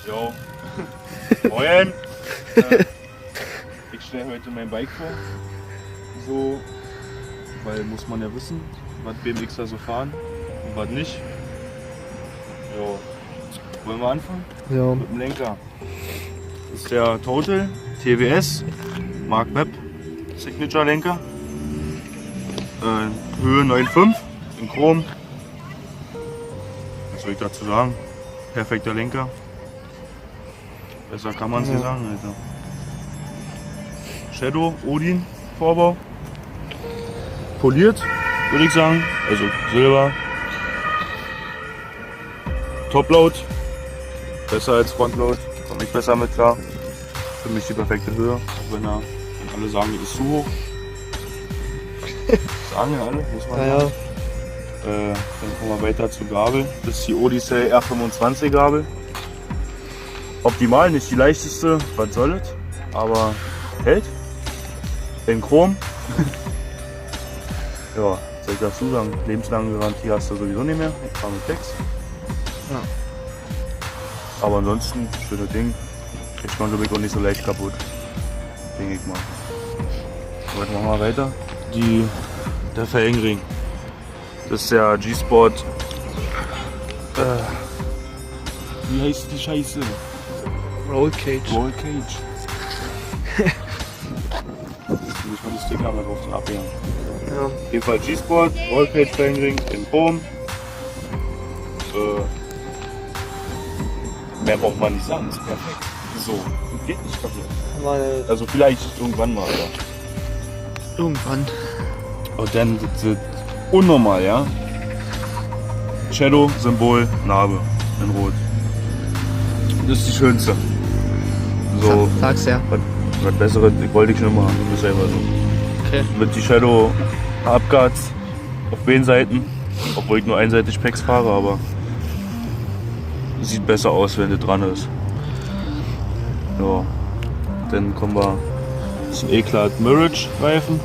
Jo. Moin. Ich stelle heute mein Bike vor. So, weil muss man ja wissen, was BMXer so fahren und was nicht. Jo. Wollen wir anfangen? Ja. Mit dem Lenker. Das ist der Total TWS Mark Webb Signature Lenker. Höhe 9,5 in Chrom. Was soll ich dazu sagen? Perfekter Lenker. Besser kann man es nicht sagen, Alter. Shadow, Odin, Vorbau. Poliert, würde ich sagen. Also Silber. Topload. Besser als Frontload. Komme ich besser mit klar. Für mich die perfekte Höhe. Wenn alle sagen, die ist zu hoch. Sagen ja alle, muss man sagen. Dann kommen wir weiter zur Gabel. Das ist die Odyssey R25 Gabel. Optimal, nicht die leichteste, was soll es, aber hält. In Chrom. Ja, soll ich dazu sagen, lebenslange Garantie hast du sowieso nicht mehr. Ich fahre mit Text. Ja. Aber ansonsten, schönes Ding. Ich konnte mich auch nicht so leicht kaputt. Denke ich mal. So, jetzt machen wir weiter. Der Felgenring. Das ist der G-Sport. Wie heißt die Scheiße? Roll Cage. Roll Cage. Muss man die Sticker mal drauf abhängen. Ja. Auf jeden Fall G-Sport, Roll Cage Felgenring in Chrom. Mehr braucht man nicht sagen, ist perfekt. So, geht nicht kaputt. Mal Also vielleicht irgendwann mal, aber. irgendwann. Und dann das unnormal, ja? Shadow, Symbol, Narbe in Rot. Das ist die schönste. So, Sag's ja. was Besseres, ich wollte ich schon immer haben, du bist selber so. Okay. Mit die Shadow Upguards auf beiden Seiten, obwohl ich nur einseitig Packs fahre, aber sieht besser aus, wenn das dran ist. Ja, dann kommen wir zum Eclat Mirage Reifen.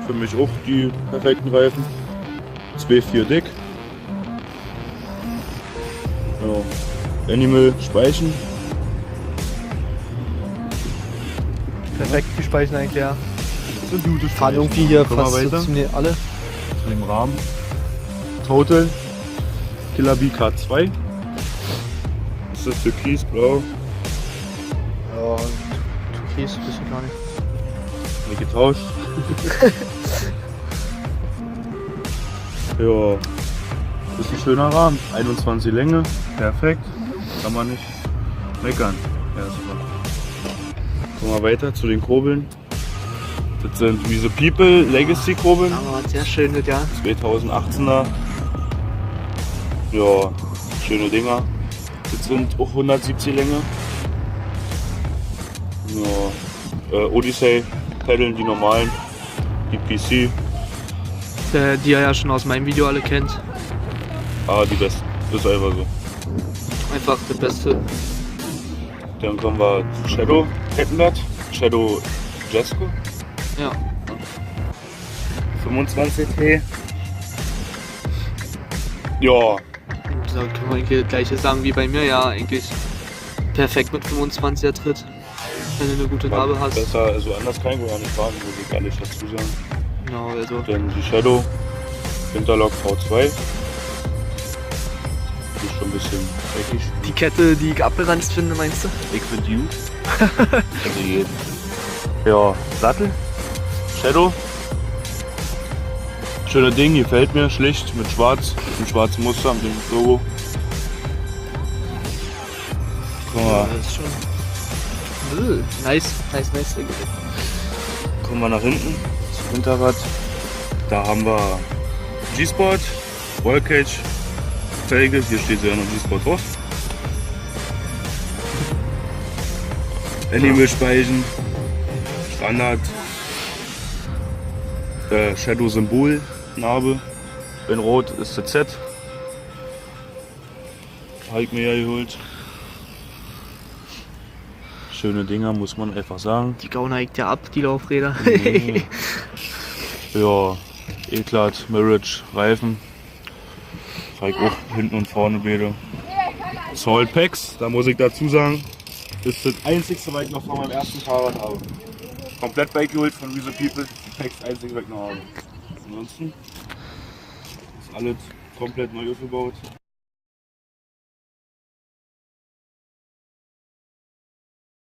Für mich auch die perfekten Reifen. 2,4 dick. Ja. Animal Speichen. Perfekt, die Speichen eigentlich, ja. So gute Fahren irgendwie hier Können wir fast so weiter? ziemlich alle. Zu dem Rahmen. Total Killer B K2. Das ist türkisblau. Ja, Türkis, weiß ich gar nicht. Nicht getauscht. Ja, das ist ein schöner Rahmen. 21 Länge, perfekt. Kann man nicht meckern. Erstmal. Kommen wir weiter zu den Kurbeln. Das sind Wie the People Legacy Kurbeln. Aber sehr schön, das ja. 2018er. Ja, schöne Dinger. Das sind auch 170 Länge. Ja, Odyssey Peddeln, die normalen, die PC, Die ihr ja schon aus meinem Video alle kennt. die besten. Das ist einfach so. Einfach das Beste. Dann kommen wir zu Shadow Kettenblatt, Shadow Jesco, Ja. 25T. Ja, Und da können wir eigentlich das gleiche sagen wie bei mir, ja, eigentlich perfekt mit 25er Tritt. Wenn du eine gute Narbe hast. besser, also anders kann ich gar nicht fahren, muss ich ehrlich dazu sagen. Genau, also. Dann die Shadow Interlock V2. Die ist schon ein bisschen dreckig. Die Kette, die ich abgeranzt finde, meinst du? Ich finde die gut. Also jeden. Ja, Sattel. Shadow. Schöner Ding, gefällt mir. Schlicht mit schwarz. Mit schwarzem Muster mit dem Logo. Guck mal, Das ist schon. Nice. kommen wir nach hinten. Das Hinterrad. Da haben wir G-Sport, Rollcage, Felge. Hier steht ja noch G-Sport drauf. Animal Speichen. Standard. Shadow Symbol, Narbe. In Rot ist der Z. Habe ich mir ja geholt. Schöne Dinger, muss man einfach sagen. Die Gau neigt ja ab, die Laufräder. Ja, Eclat, Mirage, Reifen. Zeig auch hinten und vorne beide. Salt Packs, da muss ich dazu sagen, ist das einzigste, was ich noch von meinem ersten Fahrrad habe. Komplett beigeholt von We The People, die Packs einzig, was ich noch habe. Ansonsten ist alles komplett neu aufgebaut.